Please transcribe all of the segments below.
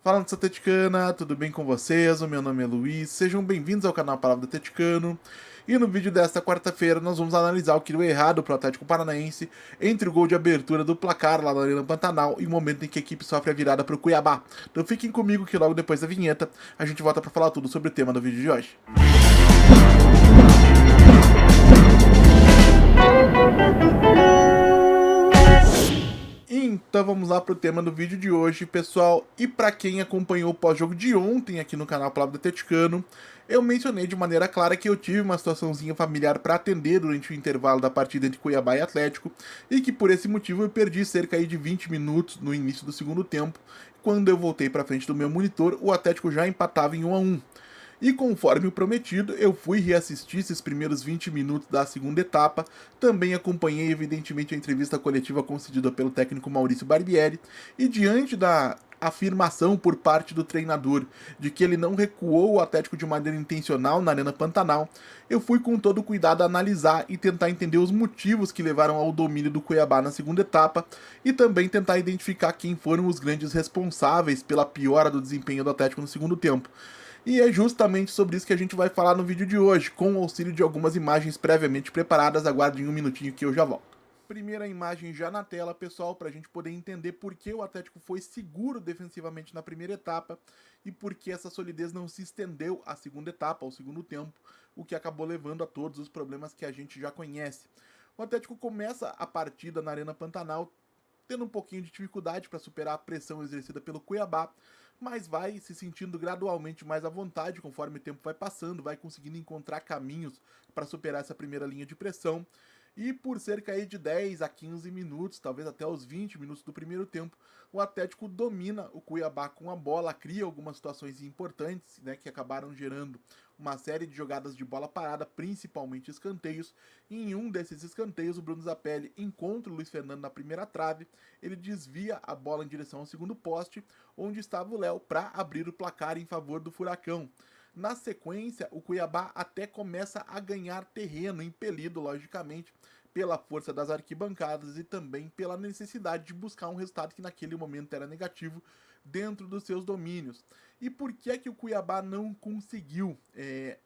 Fala, nação atleticana, tudo bem com vocês? O meu nome é Luiz, sejam bem-vindos ao canal Palavra do Atleticano. E no vídeo desta quarta-feira nós vamos analisar o que deu errado para o Atlético Paranaense entre o gol de abertura do placar lá na Arena Pantanal e o momento em que a equipe sofre a virada para o Cuiabá. Então fiquem comigo que logo depois da vinheta a gente volta para falar tudo sobre o tema do vídeo de hoje. Então vamos lá para o tema do vídeo de hoje, pessoal. E para quem acompanhou o pós-jogo de ontem aqui no canal Palavra do Atleticano, eu mencionei de maneira clara que eu tive uma situaçãozinha familiar para atender durante o intervalo da partida entre Cuiabá e Atlético, e que por esse motivo eu perdi cerca de 20 minutos no início do segundo tempo. Quando eu voltei para frente do meu monitor, o Atlético já empatava em 1-1. E conforme o prometido, eu fui reassistir esses primeiros 20 minutos da segunda etapa. Também acompanhei, evidentemente, a entrevista coletiva concedida pelo técnico Maurício Barbieri. E diante da afirmação por parte do treinador de que ele não recuou o Atlético de maneira intencional na Arena Pantanal, eu fui com todo cuidado analisar e tentar entender os motivos que levaram ao domínio do Cuiabá na segunda etapa e também tentar identificar quem foram os grandes responsáveis pela piora do desempenho do Atlético no segundo tempo. E é justamente sobre isso que a gente vai falar no vídeo de hoje, com o auxílio de algumas imagens previamente preparadas. Aguardem um minutinho que eu já volto. Primeira imagem já na tela, pessoal, para a gente poder entender por que o Atlético foi seguro defensivamente na primeira etapa e por que essa solidez não se estendeu à segunda etapa, ao segundo tempo, o que acabou levando a todos os problemas que a gente já conhece. O Atlético começa a partida na Arena Pantanal tendo um pouquinho de dificuldade para superar a pressão exercida pelo Cuiabá, mas vai se sentindo gradualmente mais à vontade conforme o tempo vai passando, vai conseguindo encontrar caminhos para superar essa primeira linha de pressão. E por cerca de 10 a 15 minutos, talvez até os 20 minutos do primeiro tempo, o Atlético domina o Cuiabá com a bola, cria algumas situações importantes, né, que acabaram gerando uma série de jogadas de bola parada, principalmente escanteios. E em um desses escanteios, o Bruno Zapelli encontra o Luiz Fernando na primeira trave, ele desvia a bola em direção ao segundo poste, onde estava o Léo para abrir o placar em favor do Furacão. Na sequência, o Cuiabá até começa a ganhar terreno, impelido, logicamente, pela força das arquibancadas e também pela necessidade de buscar um resultado que naquele momento era negativo dentro dos seus domínios. E por que é que o Cuiabá não conseguiu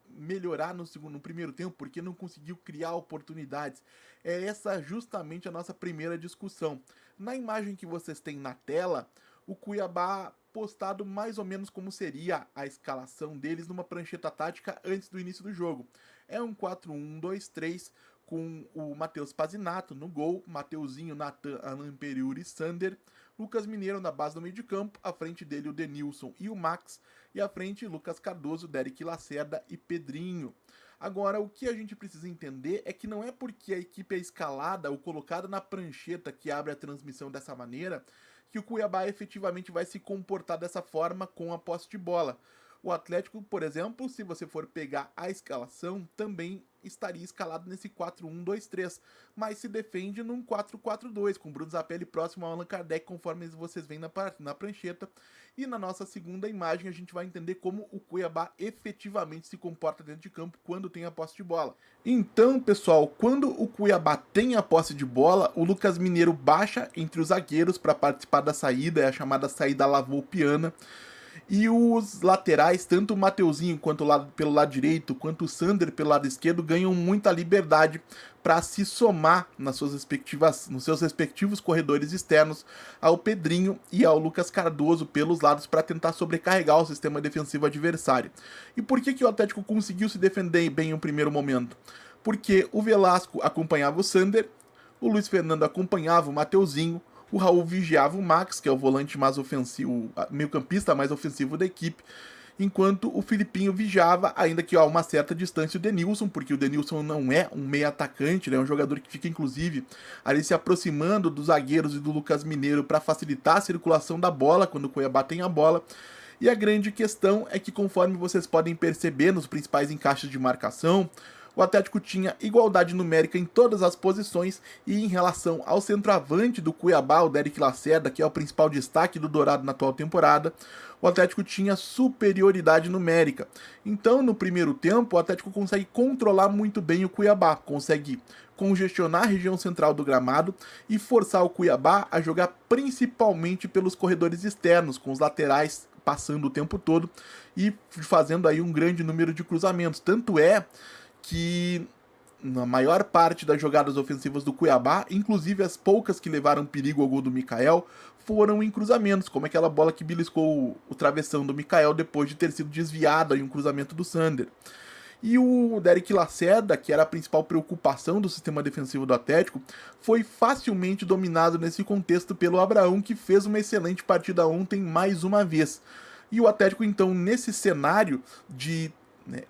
melhorar no primeiro tempo? Porque não conseguiu criar oportunidades? É essa justamente a nossa primeira discussão. Na imagem que vocês têm na tela, o Cuiabá postado mais ou menos como seria a escalação deles numa prancheta tática antes do início do jogo. É um 4-1-2-3 com o Matheus Pazinato no gol, Mateuzinho, Natan, Alan Periuri e Sander, Lucas Mineiro na base do meio de campo, à frente dele o Denilson e o Max, e à frente Lucas Cardoso, Derek Lacerda e Pedrinho. Agora, o que a gente precisa entender é que não é porque a equipe é escalada ou colocada na prancheta que abre a transmissão dessa maneira que o Cuiabá efetivamente vai se comportar dessa forma com a posse de bola. O Atlético, por exemplo, se você for pegar a escalação, também estaria escalado nesse 4-1-2-3, mas se defende num 4-4-2, com Bruno Zapelli próximo ao Allan Kardec, conforme vocês veem na prancheta. E na nossa segunda imagem a gente vai entender como o Cuiabá efetivamente se comporta dentro de campo quando tem a posse de bola. Então, pessoal, quando o Cuiabá tem a posse de bola, o Lucas Mineiro baixa entre os zagueiros para participar da saída, é a chamada saída lavoupiana. E os laterais, tanto o Mateuzinho quanto pelo lado direito, quanto o Sander pelo lado esquerdo, ganham muita liberdade para se somar nos seus respectivos corredores externos ao Pedrinho e ao Lucas Cardoso pelos lados para tentar sobrecarregar o sistema defensivo adversário. E por que o Atlético conseguiu se defender bem no primeiro momento? Porque o Velasco acompanhava o Sander, o Luiz Fernando acompanhava o Mateuzinho, o Raul vigiava o Max, que é o volante mais ofensivo, meio-campista mais ofensivo da equipe, enquanto o Filipinho vigiava, ainda que a uma certa distância, o Denilson, porque o Denilson não é um meio atacante, né, é um jogador que fica, inclusive, ali se aproximando dos zagueiros e do Lucas Mineiro para facilitar a circulação da bola quando o Cuiabá tem a bola. E a grande questão é que, conforme vocês podem perceber nos principais encaixes de marcação, o Atlético tinha igualdade numérica em todas as posições e em relação ao centroavante do Cuiabá, o Derek Lacerda, que é o principal destaque do Dourado na atual temporada, o Atlético tinha superioridade numérica. Então, no primeiro tempo, o Atlético consegue controlar muito bem o Cuiabá, consegue congestionar a região central do gramado e forçar o Cuiabá a jogar principalmente pelos corredores externos, com os laterais passando o tempo todo e fazendo aí um grande número de cruzamentos. Tanto é que na maior parte das jogadas ofensivas do Cuiabá, inclusive as poucas que levaram perigo ao gol do Mikael, foram em cruzamentos, como aquela bola que beliscou o travessão do Mikael depois de ter sido desviado em um cruzamento do Sander. E o Derek Lacerda, que era a principal preocupação do sistema defensivo do Atlético, foi facilmente dominado nesse contexto pelo Abraão, que fez uma excelente partida ontem mais uma vez. E o Atlético, então, nesse cenário de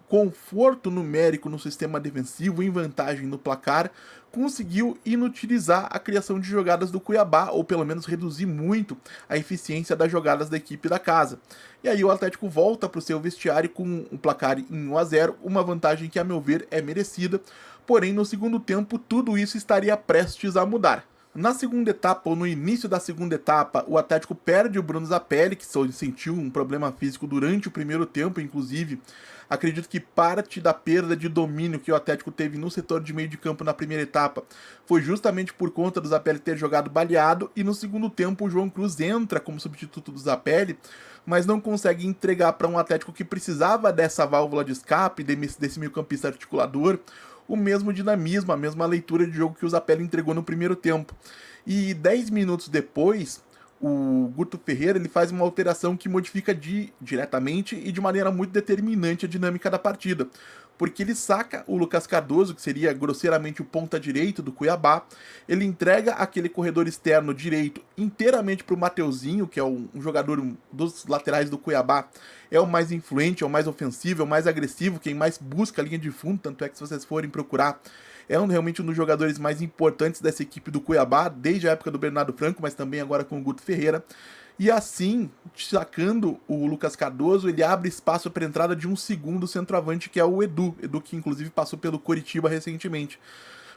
conforto numérico no sistema defensivo, em vantagem no placar, conseguiu inutilizar a criação de jogadas do Cuiabá, ou pelo menos reduzir muito a eficiência das jogadas da equipe da casa. E aí o Atlético volta para o seu vestiário com um placar em 1-0, uma vantagem que, a meu ver, é merecida, porém no segundo tempo tudo isso estaria prestes a mudar. Na segunda etapa, ou no início da segunda etapa, o Atlético perde o Bruno Zapelli, que sentiu um problema físico durante o primeiro tempo, inclusive. Acredito que parte da perda de domínio que o Atlético teve no setor de meio de campo na primeira etapa foi justamente por conta do Zapelli ter jogado baleado, e no segundo tempo o João Cruz entra como substituto do Zapelli, mas não consegue entregar para um Atlético que precisava dessa válvula de escape, desse meio-campista articulador, o mesmo dinamismo, a mesma leitura de jogo que o Zapelli entregou no primeiro tempo. E 10 minutos depois, o Guto Ferreira ele faz uma alteração que modifica diretamente e de maneira muito determinante a dinâmica da partida. Porque ele saca o Lucas Cardoso, que seria grosseiramente o ponta direito do Cuiabá, ele entrega aquele corredor externo direito inteiramente para o Mateuzinho, que é um jogador dos laterais do Cuiabá, é o mais influente, é o mais ofensivo, é o mais agressivo, quem mais busca a linha de fundo, tanto é que se vocês forem procurar, é realmente um dos jogadores mais importantes dessa equipe do Cuiabá, desde a época do Bernardo Franco, mas também agora com o Guto Ferreira. E assim, sacando o Lucas Cardoso, ele abre espaço para a entrada de um segundo centroavante, que é o Edu que inclusive passou pelo Coritiba recentemente.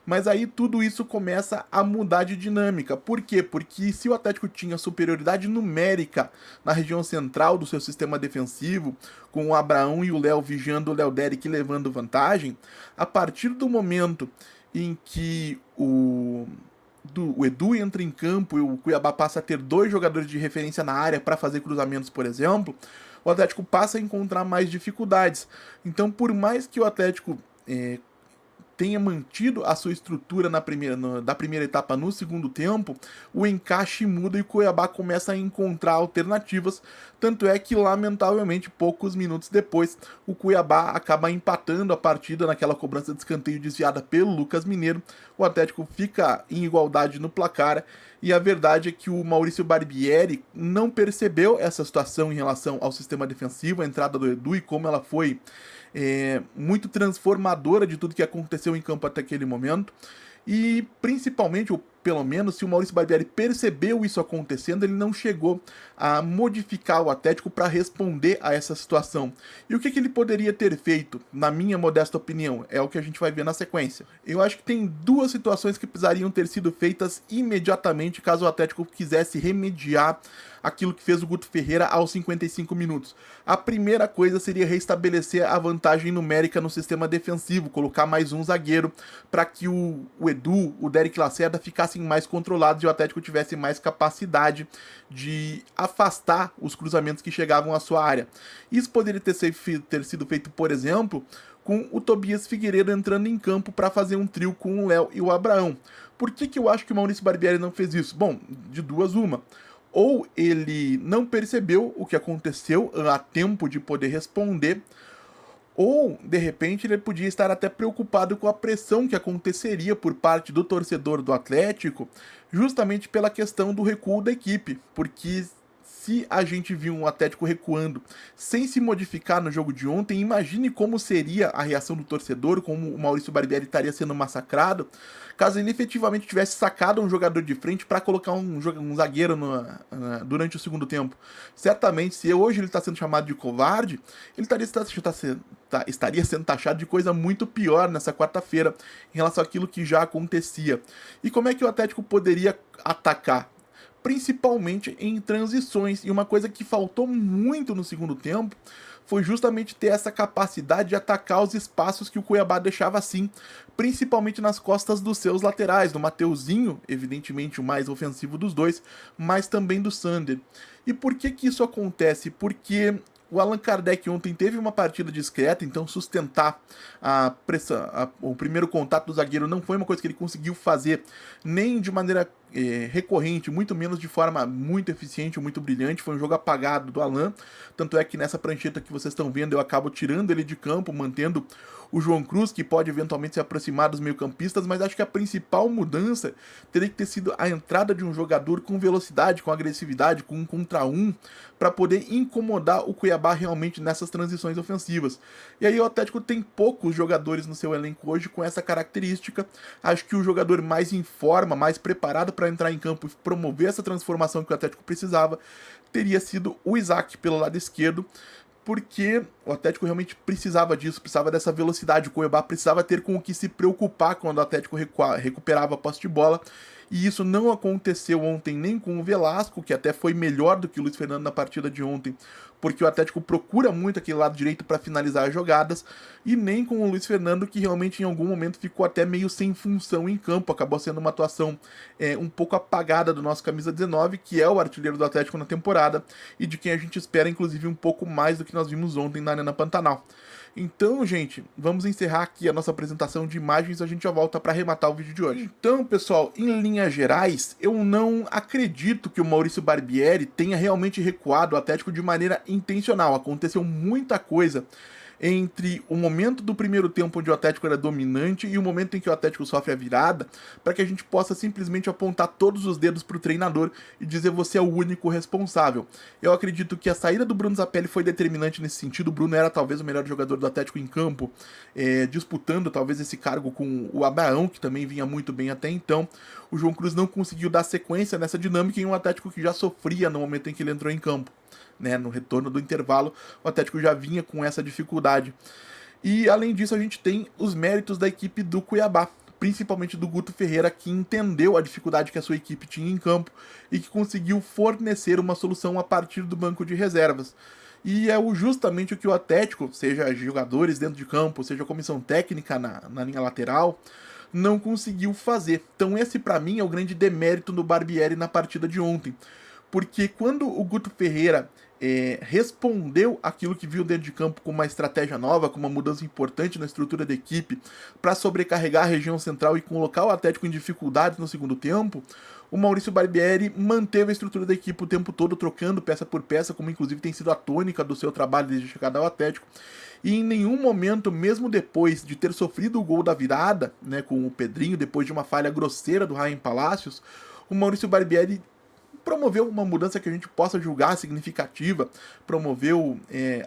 Mas aí tudo isso começa a mudar de dinâmica. Por quê? Porque se o Atlético tinha superioridade numérica na região central do seu sistema defensivo, com o Abraão e o Léo vigiando o Léo Derek levando vantagem, a partir do momento em que o Edu entra em campo e o Cuiabá passa a ter dois jogadores de referência na área para fazer cruzamentos, por exemplo, o Atlético passa a encontrar mais dificuldades. Então, por mais que o Atlético tenha mantido a sua estrutura da primeira etapa no segundo tempo, o encaixe muda e o Cuiabá começa a encontrar alternativas, tanto é que, lamentavelmente, poucos minutos depois, o Cuiabá acaba empatando a partida naquela cobrança de escanteio desviada pelo Lucas Mineiro, o Atlético fica em igualdade no placar, e a verdade é que o Maurício Barbieri não percebeu essa situação em relação ao sistema defensivo, a entrada do Edu e como ela foi muito transformadora de tudo que aconteceu em campo até aquele momento. E principalmente, ou pelo menos, se o Maurício Barbieri percebeu isso acontecendo, ele não chegou a modificar o Atlético para responder a essa situação. E o que ele poderia ter feito, na minha modesta opinião, é o que a gente vai ver na sequência. Eu acho que tem duas situações que precisariam ter sido feitas imediatamente caso o Atlético quisesse remediar aquilo que fez o Guto Ferreira aos 55 minutos. A primeira coisa seria restabelecer a vantagem numérica no sistema defensivo, colocar mais um zagueiro para que o Edu, o Derek Lacerda ficassem mais controlados e o Atlético tivesse mais capacidade de afastar os cruzamentos que chegavam à sua área. Isso poderia ter sido feito, por exemplo, com o Tobias Figueiredo entrando em campo para fazer um trio com o Léo e o Abraão. Por que eu acho que o Maurício Barbieri não fez isso? Bom, de duas uma. Ou ele não percebeu o que aconteceu a tempo de poder responder, ou, de repente, ele podia estar até preocupado com a pressão que aconteceria por parte do torcedor do Atlético, justamente pela questão do recuo da equipe, porque se a gente viu um Atlético recuando sem se modificar no jogo de ontem, imagine como seria a reação do torcedor, como o Maurício Barbieri estaria sendo massacrado, caso ele efetivamente tivesse sacado um jogador de frente para colocar um zagueiro durante o segundo tempo. Certamente, se hoje ele está sendo chamado de covarde, ele estaria sendo taxado de coisa muito pior nessa quarta-feira em relação àquilo que já acontecia. E como é que o Atlético poderia atacar? principalmente em transições. E uma coisa que faltou muito no segundo tempo foi justamente ter essa capacidade de atacar os espaços que o Cuiabá deixava assim, principalmente nas costas dos seus laterais, do Mateuzinho, evidentemente o mais ofensivo dos dois, mas também do Sander. E por que que isso acontece? Porque o Allan Kardec ontem teve uma partida discreta, então sustentar a pressão, o primeiro contato do zagueiro não foi uma coisa que ele conseguiu fazer nem de maneira recorrente, muito menos de forma muito eficiente ou muito brilhante. Foi um jogo apagado do Allan, tanto é que nessa prancheta que vocês estão vendo eu acabo tirando ele de campo, mantendo o João Cruz, que pode eventualmente se aproximar dos meio-campistas, mas acho que a principal mudança teria que ter sido a entrada de um jogador com velocidade, com agressividade, com um contra um, para poder incomodar o Cuiabá realmente nessas transições ofensivas. E aí o Atlético tem poucos jogadores no seu elenco hoje com essa característica. Acho que o jogador mais em forma, mais preparado para entrar em campo e promover essa transformação que o Atlético precisava, teria sido o Isaac pelo lado esquerdo, porque o Atlético realmente precisava disso, precisava dessa velocidade. O Cuiabá precisava ter com o que se preocupar quando o Atlético recuperava a posse de bola, e isso não aconteceu ontem nem com o Velasco, que até foi melhor do que o Luiz Fernando na partida de ontem, porque o Atlético procura muito aquele lado direito para finalizar as jogadas, e nem com o Luiz Fernando, que realmente em algum momento ficou até meio sem função em campo. Acabou sendo uma atuação um pouco apagada do nosso camisa 19, que é o artilheiro do Atlético na temporada, e de quem a gente espera inclusive um pouco mais do que nós vimos ontem na Arena Pantanal. Então, gente, vamos encerrar aqui a nossa apresentação de imagens e a gente já volta para arrematar o vídeo de hoje. Então, pessoal, em linhas gerais, eu não acredito que o Maurício Barbieri tenha realmente recuado o Atlético de maneira intencional. Aconteceu muita coisa entre o momento do primeiro tempo onde o Atlético era dominante e o momento em que o Atlético sofre a virada, para que a gente possa simplesmente apontar todos os dedos para o treinador e dizer: você é o único responsável. Eu acredito que a saída do Bruno Zapelli foi determinante nesse sentido. O Bruno era talvez o melhor jogador do Atlético em campo, disputando talvez esse cargo com o Abraão, que também vinha muito bem até então. O João Cruz não conseguiu dar sequência nessa dinâmica em um Atlético que já sofria no momento em que ele entrou em campo. No retorno do intervalo, o Atlético já vinha com essa dificuldade. E além disso, a gente tem os méritos da equipe do Cuiabá, principalmente do Guto Ferreira, que entendeu a dificuldade que a sua equipe tinha em campo e que conseguiu fornecer uma solução a partir do banco de reservas. E é justamente o que o Atlético, seja jogadores dentro de campo, seja a comissão técnica na linha lateral, não conseguiu fazer. Então esse para mim é o grande demérito do Barbieri na partida de ontem. Porque quando o Guto Ferreira respondeu aquilo que viu dentro de campo com uma estratégia nova, com uma mudança importante na estrutura da equipe, para sobrecarregar a região central e colocar o Atlético em dificuldades no segundo tempo, o Maurício Barbieri manteve a estrutura da equipe o tempo todo, trocando peça por peça, como inclusive tem sido a tônica do seu trabalho desde a chegada ao Atlético. E em nenhum momento, mesmo depois de ter sofrido o gol da virada, com o Pedrinho, depois de uma falha grosseira do Raim Palácios, o Maurício Barbieri promoveu uma mudança que a gente possa julgar significativa, promoveu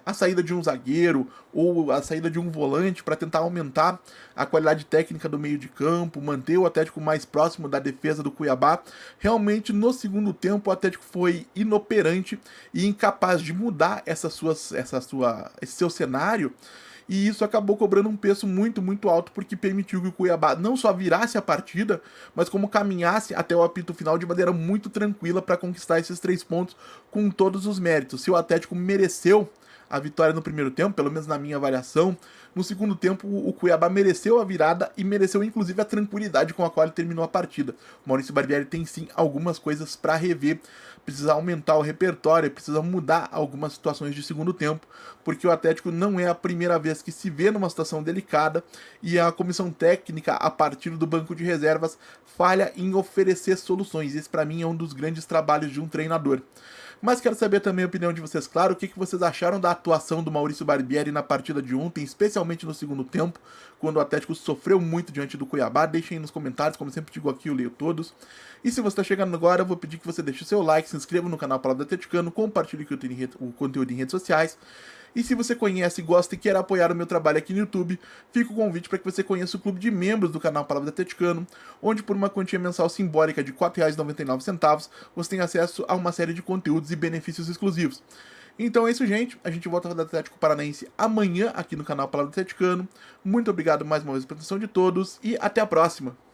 a saída de um zagueiro ou a saída de um volante para tentar aumentar a qualidade técnica do meio de campo, manter o Atlético mais próximo da defesa do Cuiabá. Realmente, no segundo tempo, o Atlético foi inoperante e incapaz de mudar esse seu cenário. E isso acabou cobrando um preço muito, muito alto, porque permitiu que o Cuiabá não só virasse a partida, mas como caminhasse até o apito final de maneira muito tranquila para conquistar esses 3 pontos com todos os méritos. Se o Atlético mereceu a vitória no primeiro tempo, pelo menos na minha avaliação, no segundo tempo o Cuiabá mereceu a virada e mereceu inclusive a tranquilidade com a qual ele terminou a partida. O Maurício Barbieri tem sim algumas coisas para rever, precisa aumentar o repertório, precisa mudar algumas situações de segundo tempo, porque o Atlético não é a primeira vez que se vê numa situação delicada e a comissão técnica, a partir do banco de reservas, falha em oferecer soluções. Esse para mim é um dos grandes trabalhos de um treinador. Mas quero saber também a opinião de vocês, claro, o que vocês acharam da atuação do Maurício Barbieri na partida de ontem, especialmente no segundo tempo, quando o Atlético sofreu muito diante do Cuiabá. Deixem aí nos comentários, como eu sempre digo aqui, eu leio todos. E se você está chegando agora, eu vou pedir que você deixe o seu like, se inscreva no canal Palavra Atleticano, compartilhe o conteúdo em redes sociais. E se você conhece, gosta e quer apoiar o meu trabalho aqui no YouTube, fica o convite para que você conheça o clube de membros do canal Palavra Atleticano, onde por uma quantia mensal simbólica de R$ 4,99 você tem acesso a uma série de conteúdos e benefícios exclusivos. Então é isso, gente. A gente volta ao Atlético Paranaense amanhã aqui no canal Palavra Atleticano. Muito obrigado mais uma vez pela atenção de todos e até a próxima.